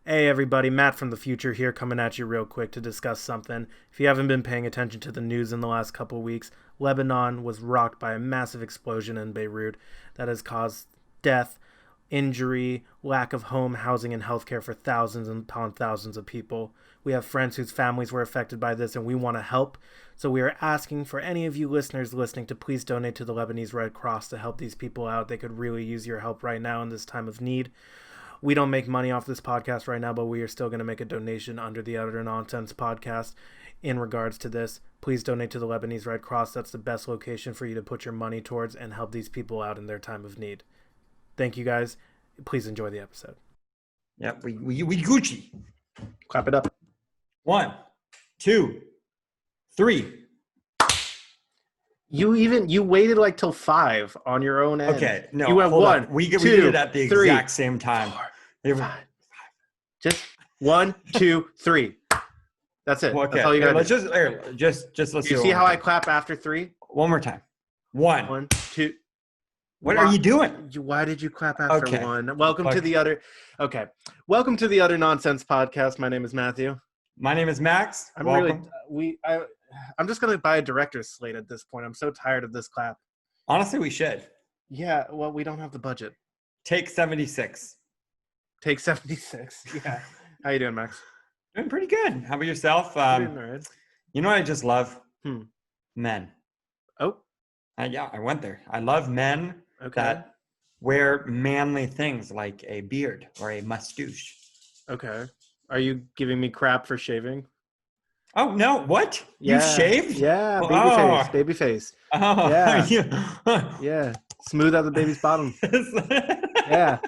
Hey everybody, Matt from the future here coming at you real quick to discuss something. If you haven't been paying attention to the news in the last couple of weeks, Lebanon was rocked by a massive explosion in Beirut that has caused death, injury, lack of home, housing, and healthcare for thousands and upon thousands of people. We have friends whose families were affected by this and we want to help. So we are asking for any of you listeners listening to please donate to the Lebanese Red Cross to help these people out. They could really use your help right now in this time of need. We don't make money off this podcast right now, but we are still going to make a donation under the Utter Nonsense podcast in regards to this. Please donate to the Lebanese Red Cross. That's the best location for you to put your money towards and help these people out in their time of need. Thank you guys. Please enjoy the episode. Yeah, we Gucci. Clap it up. 1, 2, 3. You waited like till 5 on your own end. Okay, no, you went hold 1. on. We two, did it at the three, exact same time. 4, 5. Just 1, 2, 3. That's it. Well, okay, That's all you gotta let's do. just let's You do see it how one I time. clap after 3? One more time. 1. 1, 2. What are you doing? Why did you clap after Okay. 1? Welcome to the Utter Nonsense podcast. My name is Matthew. My name is Max. Welcome. I'm just gonna buy a director's slate at this point. I'm so tired of this clap. Honestly, we should. Yeah, well, we don't have the budget. Take 76. Take 76. Yeah. How you doing, Max? Doing pretty good. How about yourself? Doing all right. You know what I just love? Hmm. Men. Oh, Yeah, I went there. I love men okay. that wear manly things like a beard or a mustache. Okay. Are you giving me crap for shaving? Oh, no. What? Yeah. You shaved? Yeah, Oh. baby face. Oh, Yeah. Yeah. Smooth out the baby's bottom. Yeah.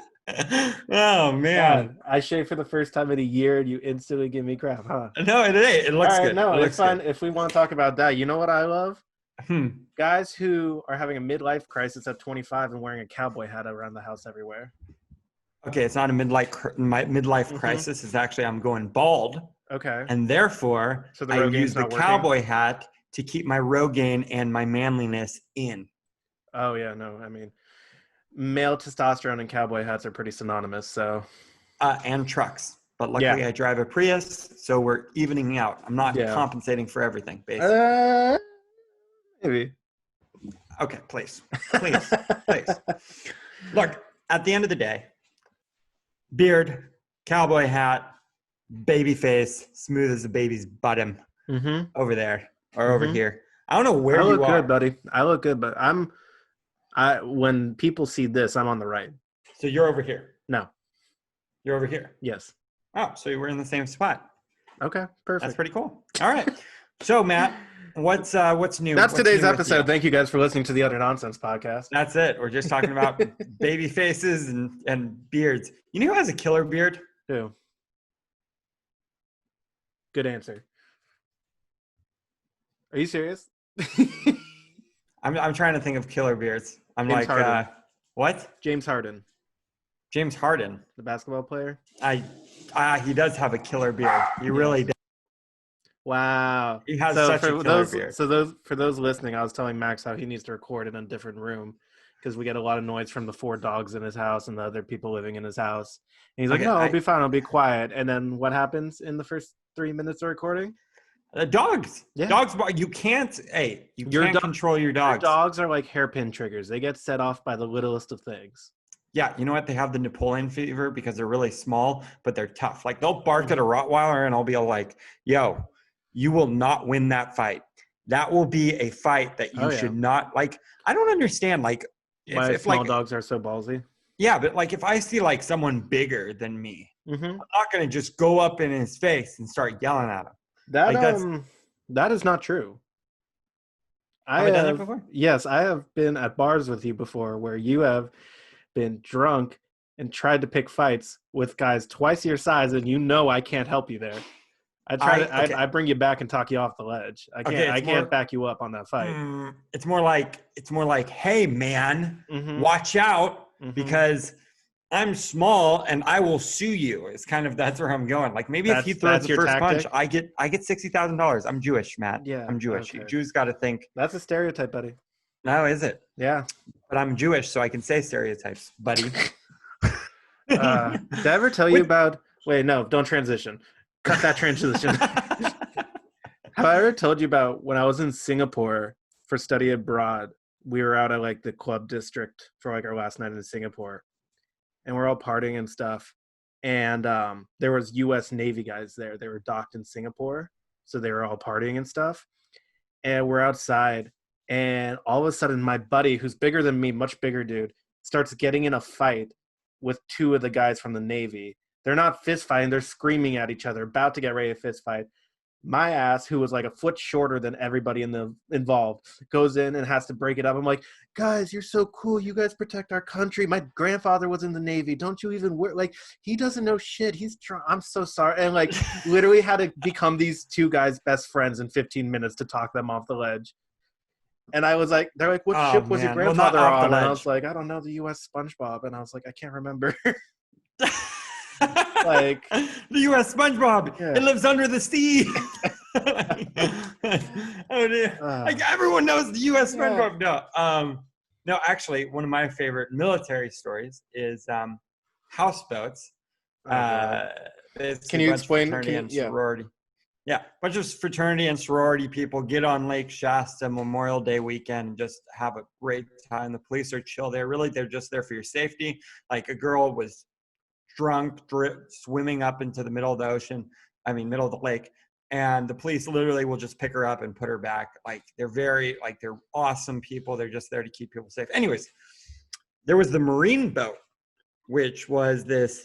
Oh, man. God, I shaved for the first time in a year and you instantly give me crap, huh? No, it ain't. It looks All right, good. no, It it's looks fine. good. If we want to talk about that, you know what I love? Hmm. Guys who are having a midlife crisis at 25 and wearing a cowboy hat around the house everywhere. Okay, it's not a midlife Mhm. crisis. It's actually I'm going bald, Okay. and therefore So the I Rogain's use the not working? cowboy hat to keep my Rogaine and my manliness in. Oh, yeah, no, I mean, male testosterone and cowboy hats are pretty synonymous, so. And trucks. But luckily I drive a Prius, so we're evening out. I'm not Yeah. compensating for everything, basically. Maybe. Okay, please. Please. Look, at the end of the day, beard, cowboy hat, baby face, smooth as a baby's bottom Mm-hmm. over there or over Mhm. here. I don't know where I you look are. good, buddy. I look good, but when people see this, I'm on the right. So you're over here. No. You're over here. Yes. Oh, so we're in the same spot. Okay, perfect. That's pretty coul. All right. So Matt, what's new? That's What's today's new with episode. you? Thank you guys for listening to the Utter Nonsense podcast. That's it. We're just talking about baby faces and beards. You know who has a killer beard? Who? Good answer. Are you serious? I'm trying to think of killer beards. I'm James like, Harden. what? James Harden, James Harden. the basketball player. He does have a killer beard. He really does. Wow. He has such a killer beard. For those listening, I was telling Max how he needs to record in a different room because we get a lot of noise from the 4 dogs in his house and the other people living in his house. And he's like, Okay, "No, I'll be fine. I'll be quiet." And then what happens in the first 3 minutes of recording? Dogs. Yeah. Dogs. You can't. Hey, you Your can't dog- control your Your dogs. dogs are like hairpin triggers. They get set off by the littlest of things. Yeah, you know what? They have the Napoleon fever because they're really small, but they're tough. Like they'll bark at a Rottweiler, and I'll be like, "Yo, you will not win that fight. That will be a fight that you should not like." I don't understand. Like, Why small like, dogs are so ballsy. yeah, but like if I see like someone bigger than me, Mm-hmm. I'm not gonna just go up in his face and start yelling at him. That is not true. Have I done that before? Yes, I have been at bars with you before where you have been drunk and tried to pick fights with guys twice your size, and you know I can't help you there. I bring you back and talk you off the ledge. I can't back you up on that fight. It's more like, hey man, Mhm. watch out Mhm. because I'm small and I will sue you. It's kind of that's where I'm going. Like maybe if he throws that's the your first tactic? punch, I get $60,000. I'm Jewish, Matt. Yeah, I'm Jewish. okay. You Jews got to think. That's a stereotype, buddy. No, is it? Yeah. But I'm Jewish, so I can say stereotypes, buddy. Did I ever tell you about Wait, no, don't transition. Cut that transition. Have I ever told you about when I was in Singapore for study abroad? We were out at like the club district for like our last night in Singapore, and we're all partying and stuff. And there was U.S. Navy guys there. They were docked in Singapore, so they were all partying and stuff. And we're outside, and all of a sudden, my buddy, who's bigger than me, much bigger dude, starts getting in a fight with two of the guys from the Navy. They're not fist fighting; they're screaming at each other, about to get ready to fist fight. My ass, who was like a foot shorter than everybody in the involved, goes in and has to break it up. I'm like, guys, you're so cool. You guys protect our country. My grandfather was in the Navy. Don't you even work? Like, he doesn't know shit. I'm so sorry. And like, literally had to become these two guys' best friends in 15 minutes to talk them off the ledge. And I was like, they're like, what ship was your grandfather on? And I was like, I don't know, the U.S. SpongeBob. And I was like, I can't remember. Like the U.S. SpongeBob, yeah. It lives under the sea. Oh dear! Like everyone knows the U.S. SpongeBob. Yeah. No, actually, one of my favorite military stories is houseboats. Can you explain? Sorority. Yeah, a bunch of fraternity and sorority people get on Lake Shasta Memorial Day weekend and just have a great time. The police are chill. They're just there for your safety. Like a girl was drunk, swimming up into the middle of the ocean, middle of the lake. And the police literally will just pick her up and put her back. Like they're awesome people. They're just there to keep people safe. Anyways, there was the Marine boat, which was this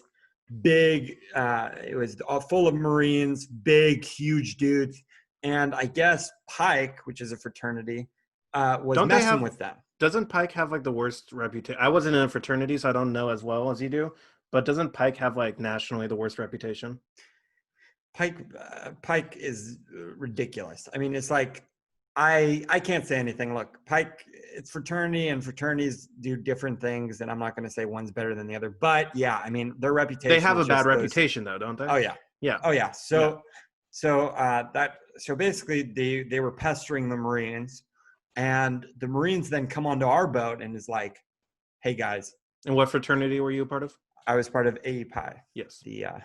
big, it was full of Marines, big, huge dudes. And I guess Pike, which is a fraternity, was messing with them. Doesn't Pike have like the worst reputation? I wasn't in a fraternity, so I don't know as well as you do. But doesn't Pike have like nationally the worst reputation? Pike is ridiculous. It's like I can't say anything. Look, Pike, it's fraternity, and fraternities do different things, and I'm not going to say one's better than the other. But yeah, their reputation. They have a bad reputation, though, don't they? Oh yeah, yeah. Oh yeah. So basically they were pestering the Marines, and the Marines then come onto our boat and is like, "Hey guys." And what fraternity were you a part of? I was part of API. Yes. The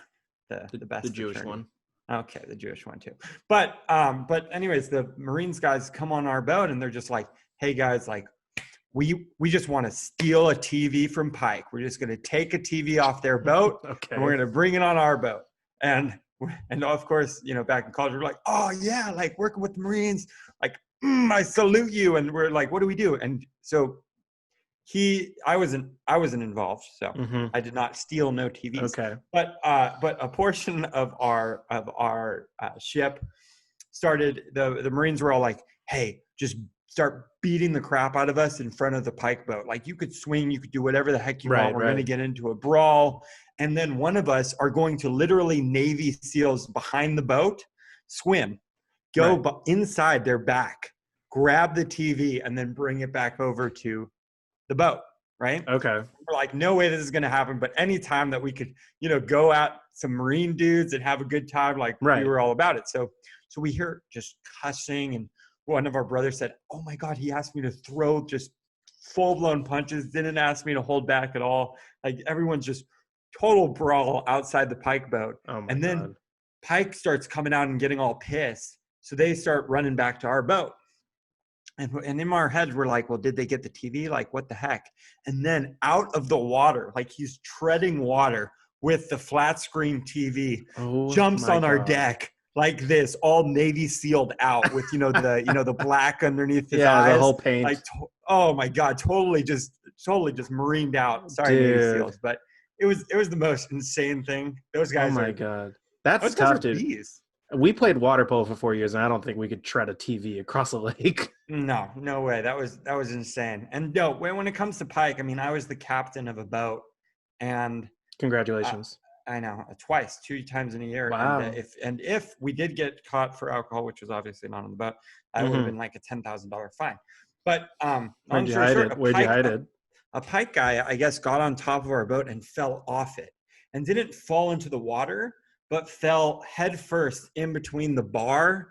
best. The Jewish fraternity. one. Okay, the Jewish one too. But anyways, the Marines guys come on our boat and they're just like, "Hey guys, like we just want to steal a TV from Pike. We're just going to take a TV off their boat okay. and we're going to bring it on our boat." And of course, back in college, we're like, "Oh yeah, like working with the Marines, like I salute you." And we're like, "What do we do?" And so I wasn't involved, so I did not steal no TVs. Okay. But a portion of our ship started, the Marines were all like, "Hey, just start beating the crap out of us in front of the Pike boat. Like you could swing, you could do whatever the heck you want. We're going to get into a brawl, and then one of us are going to literally Navy SEALs behind the boat, swim, go inside their back, grab the TV, and then bring it back over to the boat." Right? Okay. We're like, no way this is going to happen. But anytime that we could, go out some Marine dudes and have a good time, like we were all about it. So we hear just cussing, and one of our brothers said, "Oh my God, he asked me to throw just full-blown punches, didn't ask me to hold back at all." Like everyone's just total brawl outside the Pike boat. Oh my and then God. Pike starts coming out and getting all pissed. So they start running back to our boat. And in our heads, we're like, well, did they get the TV? Like, what the heck? And then out of the water, like he's treading water with the flat screen TV, jumps on our deck like this, all Navy sealed out with, the black underneath his eyes. Yeah, the whole paint. Like, oh my God, totally just marined out. Sorry, dude. Navy SEALs, but it was the most insane thing. Those guys. Oh my God. That's tough, dude. Bees. We played water polo for 4 years, and I don't think we could tread a TV across a lake. No way. That was insane. And no, when it comes to Pike, I was the captain of a boat, and congratulations. I know, twice, 2 times in a year. Wow. And if we did get caught for alcohol, which was obviously not on the boat, I would have been like a $10,000 fine. But where'd you hide it? A Pike guy, I guess, got on top of our boat and fell off it, and didn't fall into the water, but fell head first in between the bar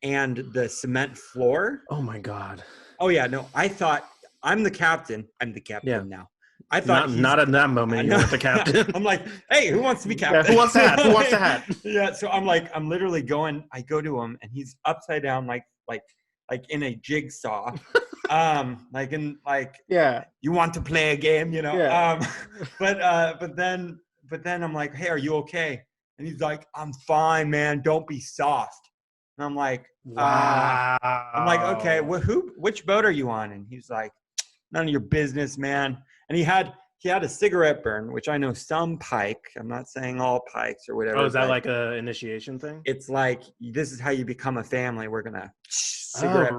and the cement floor. Oh my God. Oh yeah, no, I thought I'm the captain now. I thought not in that moment. You weren't the captain. I'm like, hey, who wants to be Yeah, captain? who wants the hat? Who wants the hat? Yeah. So I'm literally going. I go to him, and he's upside down, like in a jigsaw. Yeah. You want to play a game, you know? Yeah. But then I'm like, hey, are you okay? And he's like, I'm fine, man. Don't be soft. And I'm like, Wow. okay, well, which boat are you on? And he's like, none of your business, man. And he had a cigarette burn, which I know some pike. I'm not saying all pikes or whatever. Oh, is that like a initiation thing? It's like, this is how you become a family. We're gonna cigarette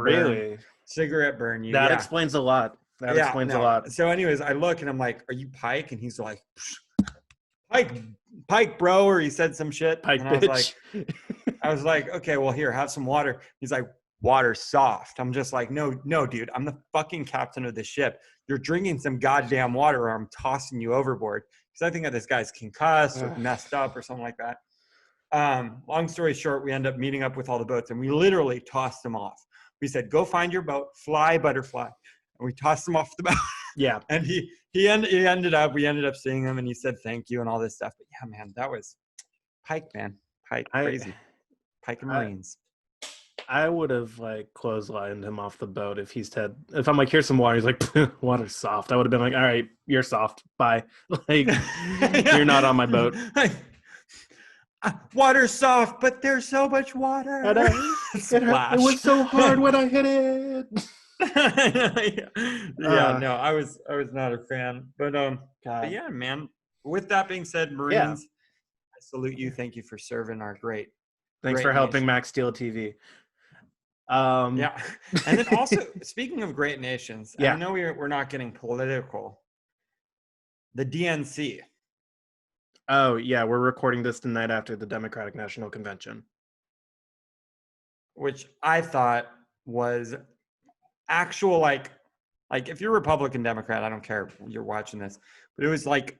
burn you. That explains a lot. That explains a lot. So anyways, I look and I'm like, are you Pike? And he's like, Pike, bro. Or he said some shit. Pike, and bitch. I was like, okay, well, here, have some water. He's like, water's soft. I'm just like, no, dude. I'm the fucking captain of the ship. You're drinking some goddamn water or I'm tossing you overboard. Because I think that this guy's concussed or messed up or something like that. Long story short, we end up meeting up with all the boats and we literally tossed them off. We said, go find your boat, fly, butterfly. And we tossed him off the boat. Yeah. And we ended up seeing him and he said, thank you and all this stuff. But yeah, man, that was Pike, man. Pike, crazy. Pike and Marines. I would have like clotheslined him off the boat if I'm like, here's some water. He's like, water's soft. I would have been like, all right, you're soft. Bye. Like, you're not on my boat. Water's soft, but there's so much water. It was so hard when I hit it. No, I was not a fan. But yeah, man. With that being said, Marines, I salute you. Thank you for serving our great. Thanks for helping Max steal TV. Yeah, and then also speaking of great nations, I know we're not getting political. The DNC. Oh yeah, we're recording this the night after the Democratic National Convention, which I thought was actual like if you're Republican, Democrat, I don't care. You're watching this, but it was like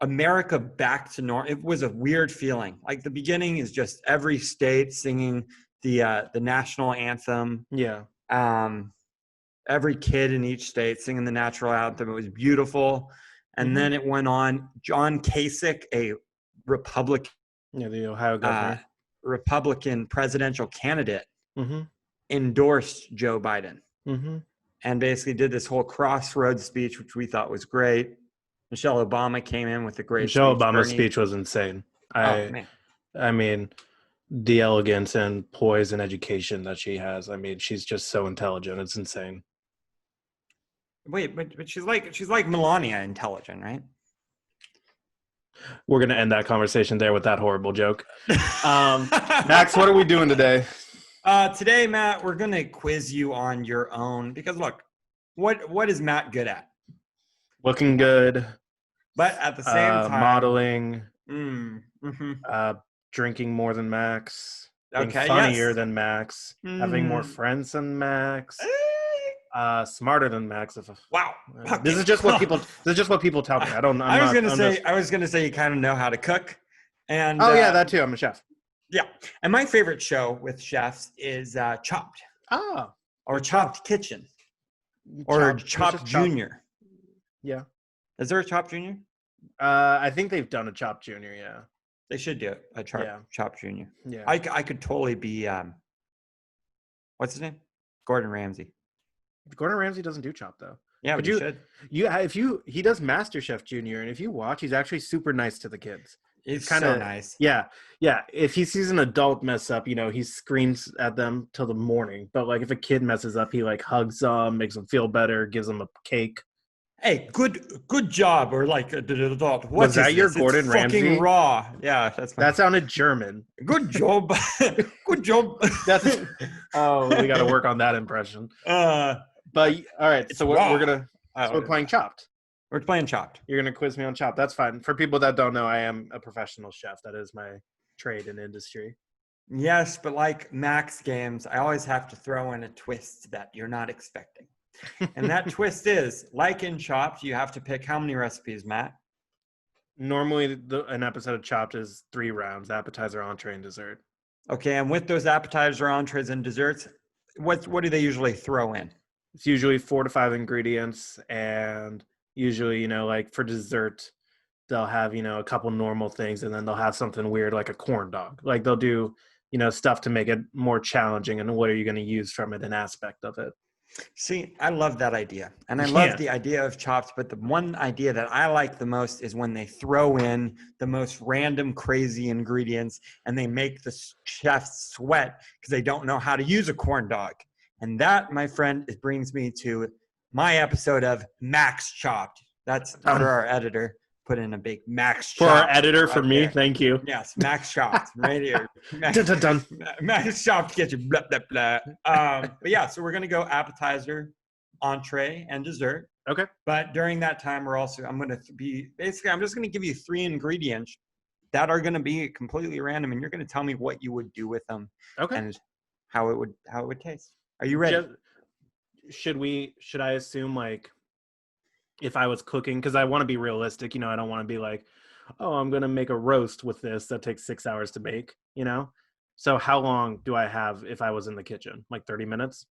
America back to normal. It was a weird feeling. Like the beginning is just every state singing the national anthem. Yeah. Every kid in each state singing the national anthem. It was beautiful. And then it went on. John Kasich, a Republican, the Ohio governor, Republican presidential candidate, endorsed Joe Biden, and basically did this whole crossroads speech, which we thought was great. Michelle Obama came in with a great. Michelle Obama's speech was insane. I mean, the elegance and poise and education that she has. I mean, she's just so intelligent. It's insane. Wait, but she's like Melania intelligent, right? We're gonna end that conversation there with that horrible joke. Max, what are we doing today? Today, Matt, we're gonna quiz you on your own because look, what is Matt good at? Looking good, but at the same time, modeling, drinking more than Max, being funnier than Max, having more friends than Max. Smarter than Max. Wow. This is just what people tell me. I was gonna say you kind of know how to cook. And that too. I'm a chef. Yeah. And my favorite show with chefs is Chopped. Or Chopped Kitchen. Or Chopped Junior. Yeah. Is there a Chopped Junior? I think they've done a Chopped Junior, yeah. They should do a Chopped Junior. Yeah. I could totally be what's his name? Gordon Ramsay. Gordon Ramsay doesn't do Chopped though. Yeah, but you should. He does MasterChef Junior, and if you watch, he's actually super nice to the kids. It's kind of nice. Yeah. If he sees an adult mess up, he screams at them till the morning. But like if a kid messes up, he like hugs them, makes them feel better, gives them a cake. Hey, good job, or like adult. Was that your Gordon Ramsay? Fucking raw. Yeah, that sounded German. Good job. Good job. We got to work on that impression. But all right, so we're playing Chopped. We're playing Chopped. You're gonna quiz me on Chopped. That's fine. For people that don't know, I am a professional chef. That is my trade and industry. Yes, but like Max Games, I always have to throw in a twist that you're not expecting. And that twist is, like in Chopped, you have to pick how many recipes, Matt? Normally, an episode of Chopped is 3 rounds: appetizer, entree, and dessert. Okay, and with those appetizer, entrees, and desserts, what do they usually throw in? It's usually 4 to 5 ingredients and Usually, like for dessert, they'll have, a couple normal things and then they'll have something weird like a corn dog. Like they'll do, stuff to make it more challenging and what are you going to use from it, an aspect of it. See, I love that idea. And I love Yeah. the idea of chopped, but the one idea that I like the most is when they throw in the most random, crazy ingredients and they make the chefs sweat because they don't know how to use a corn dog. And that, my friend, it brings me to my episode of Max Chopped. That's for our editor. Put in a big Max For our Chopped editor, right for me, there. Thank you. Yes, Max Chopped right here. Dun, dun, dun. Max Chopped gets you blah, blah, blah. But yeah, so we're going to go appetizer, entree, and dessert. Okay. But during that time, I'm just going to give you 3 ingredients that are going to be completely random, and you're going to tell me what you would do with them. Okay. And how it would taste. Are you ready? Should I assume like if I was cooking, because I want to be realistic, I don't want to be like, oh, I'm going to make a roast with this that takes 6 hours to make, So how long do I have if I was in the kitchen? Like 30 minutes?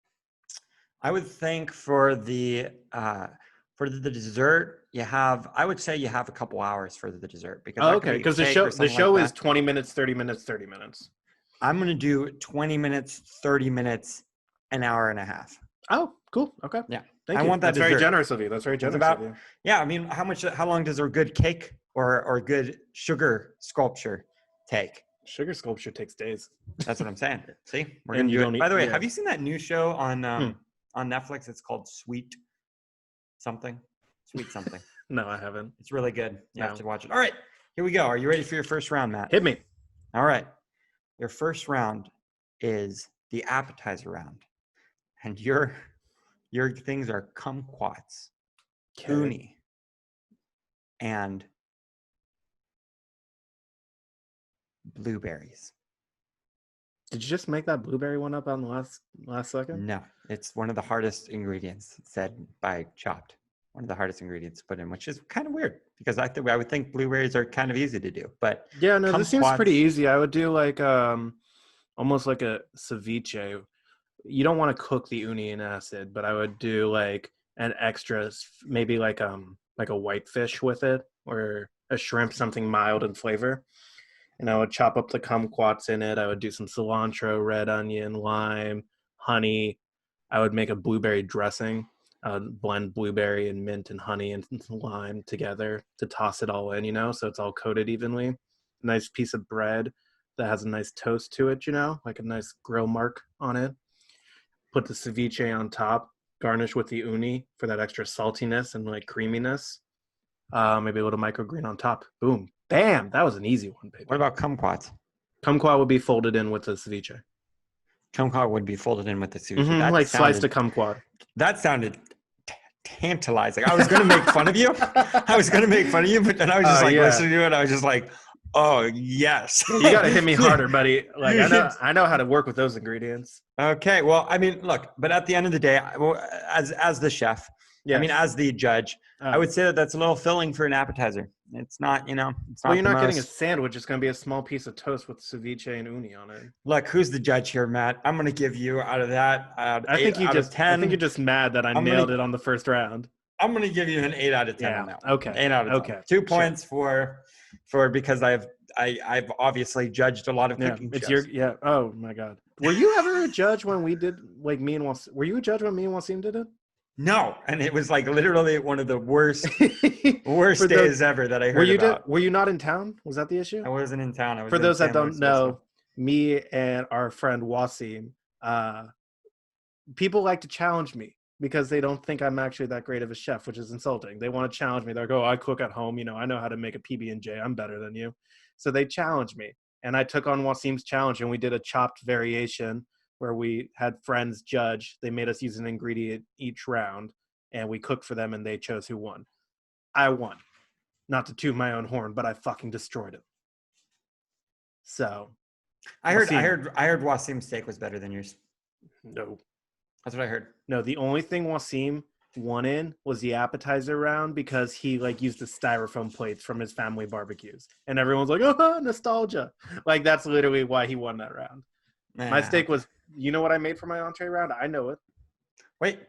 I would think for the dessert, I would say you have a couple hours for the dessert because okay, because the show is 20 minutes, 30 minutes, 30 minutes. I'm going to do 20 minutes, 30 minutes, an hour and a half. Oh, cool. Okay. Yeah. Thank you. Want that That's dessert. Very generous of you. That's very generous of you. Yeah. I mean, how long does a good cake or good sugar sculpture take? Sugar sculpture takes days. That's what I'm saying. See, we're going to do it. By the way, yeah. Have you seen that new show on Netflix? It's called Sweet something. No, I haven't. It's really good. You have to watch it. All right, here we go. Are you ready for your first round, Matt? Hit me. All right. Your first round is the appetizer round. And your things are kumquats, uni, and blueberries. Did you just make that blueberry one up on the last second? No, it's one of the hardest ingredients said by Chopped. One of the hardest ingredients to put in, which is kind of weird because I would think blueberries are kind of easy to do. But yeah, no, this seems pretty easy. I would do like almost like a ceviche. You don't want to cook the uni in acid, but I would do like an extra, maybe like a whitefish with it or a shrimp, something mild in flavor. And I would chop up the kumquats in it. I would do some cilantro, red onion, lime, honey. I would make a blueberry dressing. I would blend blueberry and mint and honey and lime together to toss it all in, so it's all coated evenly. A nice piece of bread that has a nice toast to it, like a nice grill mark on it. Put the ceviche on top, garnish with the uni for that extra saltiness and like creaminess. Maybe a little microgreen on top. Boom. Bam. That was an easy one, baby. What about kumquats? Kumquat would be folded in with the ceviche. Kumquat would be folded in with the ceviche. Mm-hmm, like sliced a kumquat. That sounded tantalizing. I was going to make fun of you. But then I was just listening to it. I was just like, oh, yes. You got to hit me harder, buddy. Like I know how to work with those ingredients. Okay. Well, I mean, look, but at the end of the day, as the chef, yes. I mean, as the judge, I would say that's a little filling for an appetizer. It's not, it's not. Well, you're not getting a sandwich. It's going to be a small piece of toast with ceviche and uni on it. Look, who's the judge here, Matt? I'm going to give you out of that. I think you're just mad that I nailed it on the first round. I'm going to give you an 8 out of 10 on that one. Okay. 8 out of 10. Okay. 2 points for because I've obviously judged a lot of cooking shows. Oh my God. Were you ever a judge when we did like me and Wasim? Were you a judge when me and Wasim did it? No, and it was like literally one of the worst days ever that I heard about. Were you not in town? Was that the issue? I wasn't in town. For those that don't know, me and our friend Wasim, people like to challenge me because they don't think I'm actually that great of a chef, which is insulting. They want to challenge me. They're like, oh, I cook at home. I know how to make a PB&J. I'm better than you. So they challenge me. And I took on Wasim's challenge, and we did a chopped variation where we had friends judge. They made us use an ingredient each round, and we cooked for them, and they chose who won. I won. Not to toot my own horn, but I fucking destroyed him. So, I heard Wasim's steak was better than yours. No, that's what I heard. No, the only thing Wasim won in was the appetizer round because he used the styrofoam plates from his family barbecues, and everyone's like, "Oh, nostalgia!" Like that's literally why he won that round. My steak was. You know what I made for my entree round? I know it. Wait,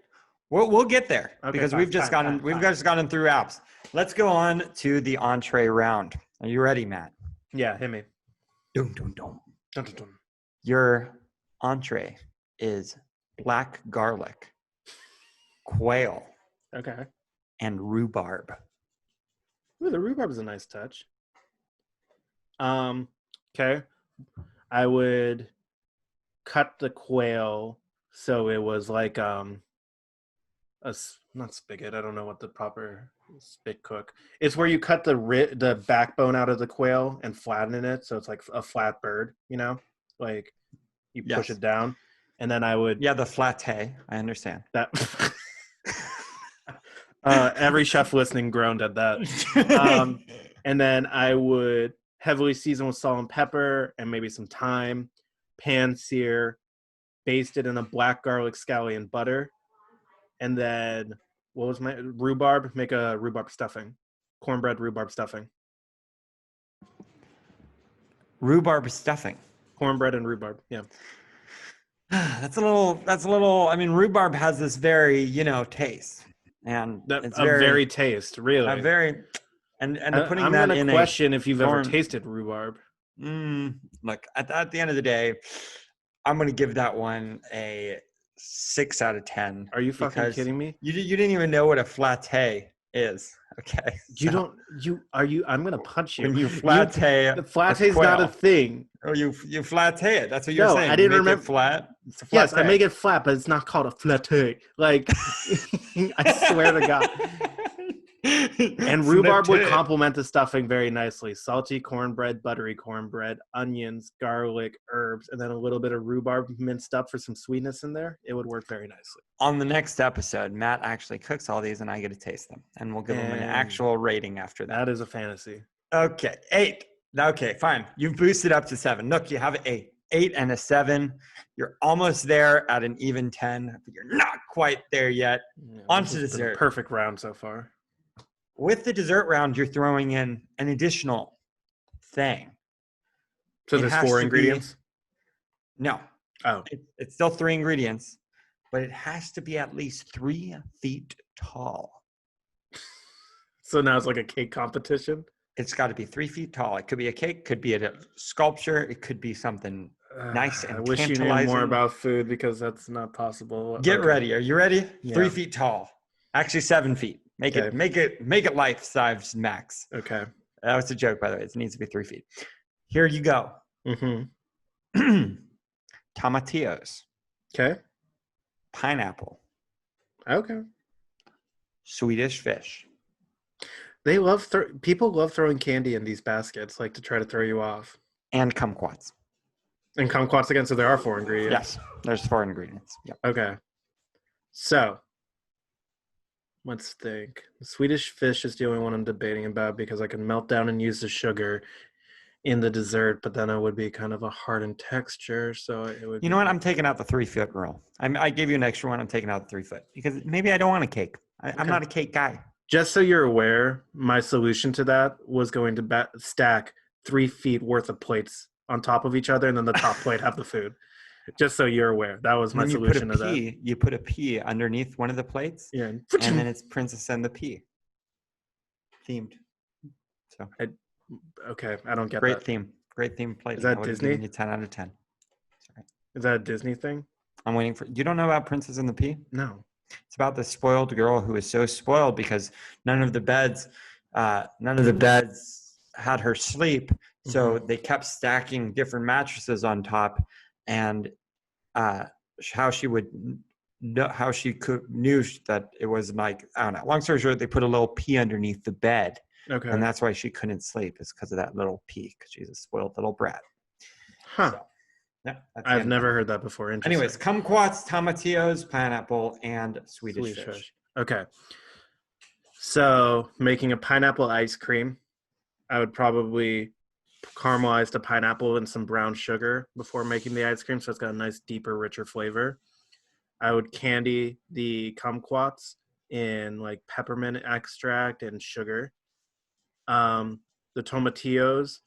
We'll get there Okay, because fine, we've just fine. gotten through apps. Let's go on to the entree round. Are you ready, Matt? Yeah, hit me. Dum, dum, dum. Dun, dun, dun. Your entree is black garlic, quail, Okay. and rhubarb. Ooh, the rhubarb is a nice touch. Okay. I would cut the quail so it was like not spigot. I don't know what the proper spit cook. It's where you cut the backbone out of the quail and flatten it, so it's like a flat bird. Like you push Yes. it down, and then I would Yeah, the flatte. I understand. that. Every chef listening groaned at that. And then I would heavily season with salt and pepper and maybe some thyme, pan sear, baste it in a black garlic scallion butter, and then what was my rhubarb? Make a rhubarb stuffing, cornbread rhubarb stuffing, Rhubarb stuffing. cornbread and rhubarb. Yeah, That's a little. I mean, rhubarb has this very, taste, and it's a very taste, really. a very, and putting I'm that gonna in question if you've ever corn- tasted rhubarb. Look, at the end of the day, I'm gonna give that one a 6 out of 10. Are you fucking because kidding me? You didn't even know what a flatte is. Okay. I'm gonna punch you. When you flatte, the flatte is not a thing. Oh, you flatte it. That's what you're saying. I didn't Make remember. it flat. It's a Yes, I flatte. make it flat, but it's not called a flatte. Like, I swear to God. And rhubarb would complement the stuffing very nicely. Salty cornbread, buttery cornbread, onions, garlic, herbs, and then a little bit of rhubarb minced up for some sweetness in there. It would work very nicely. On the next episode, Matt actually cooks all these and I get to taste them. And we'll give them an actual rating after that. That is a fantasy. Okay, 8. Okay, fine. You've boosted up to 7. Look, you have a 8 and a 7. You're almost there at an even 10, but you're not quite there yet. On to dessert. Perfect round so far. With the dessert round, you're throwing in an additional thing. So there's 4 ingredients? No. Oh. It's still 3 ingredients, but it has to be at least 3 feet tall. So now it's like a cake competition? It's got to be 3 feet tall. It could be a cake, could be a sculpture, it could be something nice and I wish you knew more about food because that's not possible. Get ready. Are you ready? Yeah. 3 feet tall. Actually, 7 feet. Make it life size max. Okay. That was a joke, by the way. It needs to be 3 feet. Here you go. Mm-hmm. Tomatillos. Okay. Pineapple. Okay. Swedish fish. They love people love throwing candy in these baskets, like to try to throw you off. And kumquats. And kumquats again, so there are 4 ingredients. Yes, there's 4 ingredients. Yep. Okay. So, let's think. The Swedish fish is the only one I'm debating about because I can melt down and use the sugar in the dessert, but then it would be kind of a hardened texture. So it would. You know what? I'm taking out the 3 foot rule. I gave you an extra one. I'm taking out the 3 foot because maybe I don't want a cake. I'm not a cake guy. Just so you're aware, my solution to that was going to stack 3 feet worth of plates on top of each other, and then the top plate have the food. Just so you're aware, that was my solution to that. You put a pea underneath one of the plates, yeah, and then it's Princess and the Pea themed. So okay, I don't get great that. Great theme plate. Is that Disney? You 10 out of 10. Sorry. Is that a Disney thing? I'm waiting for. You don't know about Princess and the Pea? No. It's about the spoiled girl who is so spoiled because none of the beds had her sleep. So they kept stacking different mattresses on top, and how she knew that it was like, I don't know. Long story short, they put a little pea underneath the bed, and that's why she couldn't sleep. Is because of that little pea, because she's a spoiled little brat. Huh. So, yeah, I've never heard that before. Anyways, kumquats, tomatillos, pineapple, and Swedish fish. Okay. So making a pineapple ice cream, I would probably caramelize the pineapple in some brown sugar before making the ice cream, so it's got a nice, deeper, richer flavor. I would candy the kumquats in like peppermint extract and sugar. The tomatillos,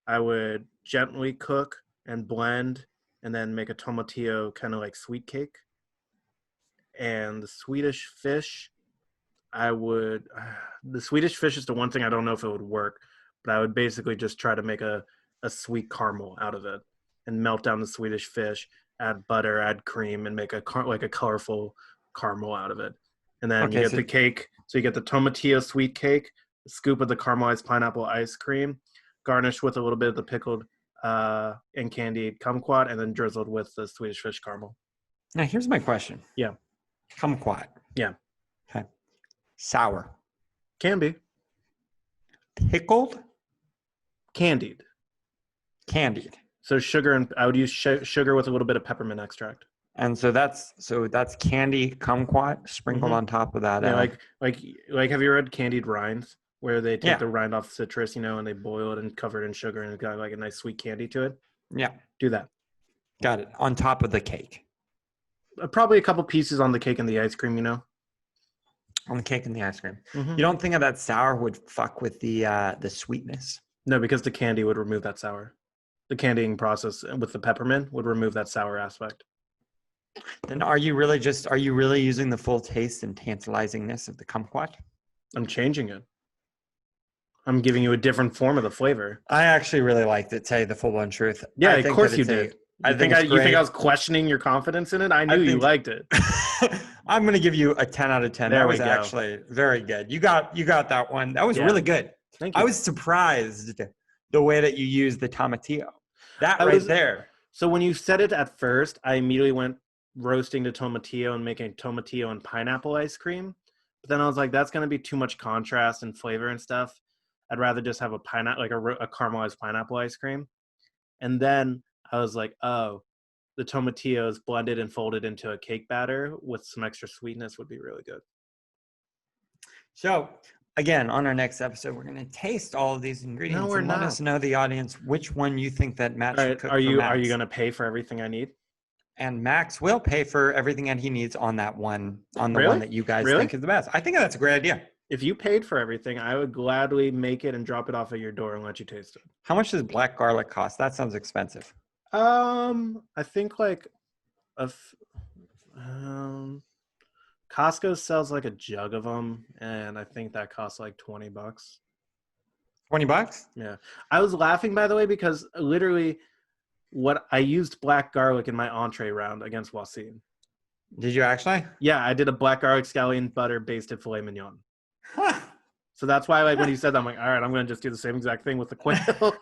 I would gently cook and blend, and then make a tomatillo kind of like sweet cake. and the Swedish fish, the Swedish fish is the one thing I don't know if it would work, but I would basically just try to make a sweet caramel out of it and melt down the Swedish fish, add butter, add cream, and make a colorful caramel out of it. And then you get the cake. So you get the tomatillo sweet cake, a scoop of the caramelized pineapple ice cream, garnished with a little bit of the pickled and candied kumquat, and then drizzled with the Swedish fish caramel. Now, here's my question. Yeah. Kumquat. Yeah. Okay. Sour. Can be. Pickled? Candied. Candied. So sugar, and I would use sugar with a little bit of peppermint extract. And so that's candy kumquat sprinkled on top of that. Yeah, like have you read Candied Rinds, where they take the rind off citrus, and they boil it and cover it in sugar, and it's got like a nice sweet candy to it? Yeah. Do that. Got it. On top of the cake. Probably a couple pieces on the cake and the ice cream, On the cake and the ice cream. Mm-hmm. You don't think that sour would fuck with the sweetness? No, because the candy would remove that sour. The candying process with the peppermint would remove that sour aspect. Then are you really using the full taste and tantalizingness of the kumquat? I'm changing it. I'm giving you a different form of the flavor. I actually really liked it, tell you the full-blown truth. Yeah, of course you did. You think I was questioning your confidence in it? I knew you liked it. I'm going to give you a 10 out of 10. That was actually very good. You got that one. That was really good. Thank you. I was surprised the way that you used the tomatillo. That right there. So when you said it at first, I immediately went roasting the tomatillo and making tomatillo and pineapple ice cream. But then I was like, that's going to be too much contrast and flavor and stuff. I'd rather just have a caramelized pineapple ice cream. And then I was like, oh, the tomatillo is blended and folded into a cake batter with some extra sweetness would be really good. So again, on our next episode, we're going to taste all of these ingredients. No, we're not. Let us know, the audience, which one you think that Matt should cook. Are you going to pay for everything I need? And Max will pay for everything that he needs on that one, one that you guys think is the best. I think that's a great idea. If you paid for everything, I would gladly make it and drop it off at your door and let you taste it. How much does black garlic cost? That sounds expensive. I think like Costco sells like a jug of them, and I think that costs like $20. $20? Yeah. I was laughing, by the way, because literally I used black garlic in my entree round against Wasim. Did you actually? Yeah, I did a black garlic scallion butter basted filet mignon. Huh. So that's why, like, when you said that, I'm like, all right, I'm going to just do the same exact thing with the quail.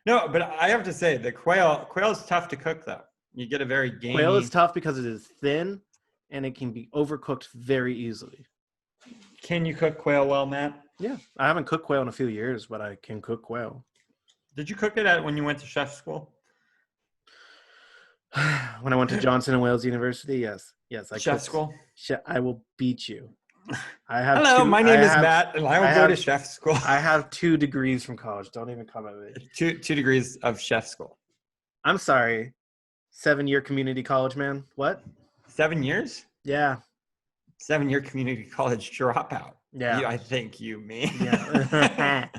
No, but I have to say, the quail is tough to cook, though. You get a very gamey. Quail is tough because it is thin, and it can be overcooked very easily. Can you cook quail well, Matt? Yeah. I haven't cooked quail in a few years, but I can cook quail. Did you cook it when you went to chef school? When I went to Johnson & Wales University, yes. Yes, I chef school? I will beat you. Hello, my name is Matt, and I will go to chef school. I have 2 degrees from college. Don't even come at me. 2 degrees of chef school. I'm sorry. 7-year community college, man. What? 7 years? Yeah. 7-year community college dropout. Yeah. I think you mean. Yeah.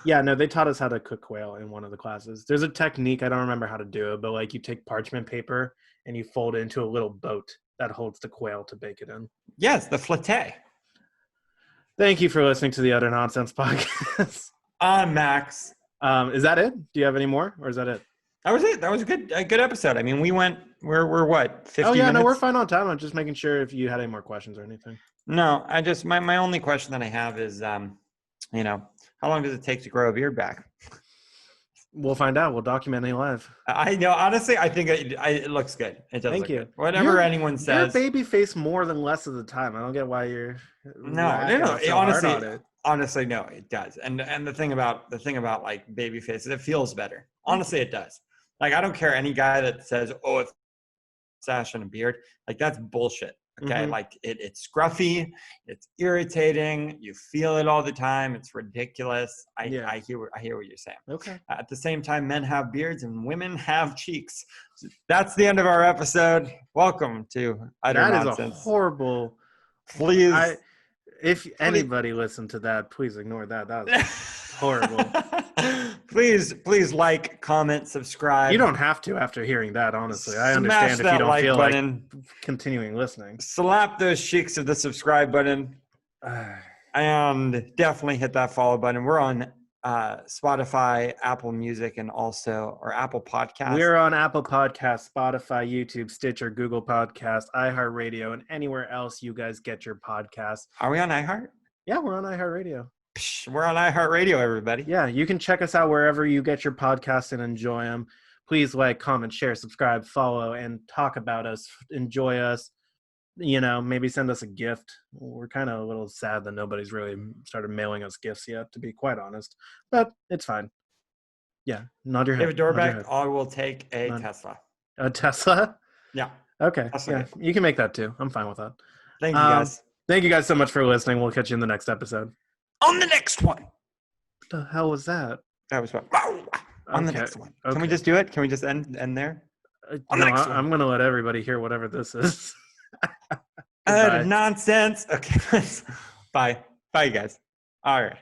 Yeah, no, they taught us how to cook quail in one of the classes. There's a technique, I don't remember how to do it, but like you take parchment paper and you fold it into a little boat that holds the quail to bake it in. Yes, the flete. Thank you for listening to the Utter Nonsense podcast. Max. Is that it? Do you have any more, or is that it? That was it. That was a good episode. I mean, we're what, 50 minutes? No, we're fine on time. I'm just making sure if you had any more questions or anything. No, my only question that I have is, how long does it take to grow a beard back? We'll find out. We'll document it live. I know. Honestly, I think it looks good. It does. Thank you. Good. Whatever anyone says. You're baby face more than less of the time. I don't get why you're. No. Honestly, no, it does. And the thing about like baby faces, it feels better. Honestly, it does. Like, I don't care any guy that says, "Oh, it's mustache and a beard." Like, that's bullshit. Okay, Mm-hmm. Like it's scruffy, it's irritating. You feel it all the time. It's ridiculous. I hear what you're saying. Okay. At the same time, men have beards and women have cheeks. So that's the end of our episode. Welcome to Utter Nonsense. That is a horrible. Please, If anybody listened to that, please ignore that. That was horrible. Please like, comment, subscribe. You don't have to after hearing that, honestly. I Smash understand if that you don't like feel button. like continuing listening. Slap those cheeks of the subscribe button. And definitely hit that follow button. We're on Spotify, Apple Music, and also or Apple Podcasts. We're on Apple Podcasts, Spotify, YouTube, Stitcher, Google Podcasts, iHeartRadio, and anywhere else you guys get your podcasts. Are we on iHeart? Yeah, we're on iHeartRadio. We're on iHeartRadio, everybody. Yeah, you can check us out wherever you get your podcasts and enjoy them. Please like, comment, share, subscribe, follow, and talk about us. Enjoy us. Maybe send us a gift. We're kind of a little sad that nobody's really started mailing us gifts yet, to be quite honest. But it's fine. Yeah, nod your head. David Dorbeck, I will take a Tesla. A Tesla? Yeah. Okay. Tesla. Yeah, you can make that too. I'm fine with that. Thank you, guys. Thank you guys so much for listening. We'll catch you in the next episode. On the next one. What the hell was that? That was what? On the next one. Can we just do it? Can we just end there? On the next one. I'm going to let everybody hear whatever this is. Nonsense. Okay. Bye. Bye, guys. All right.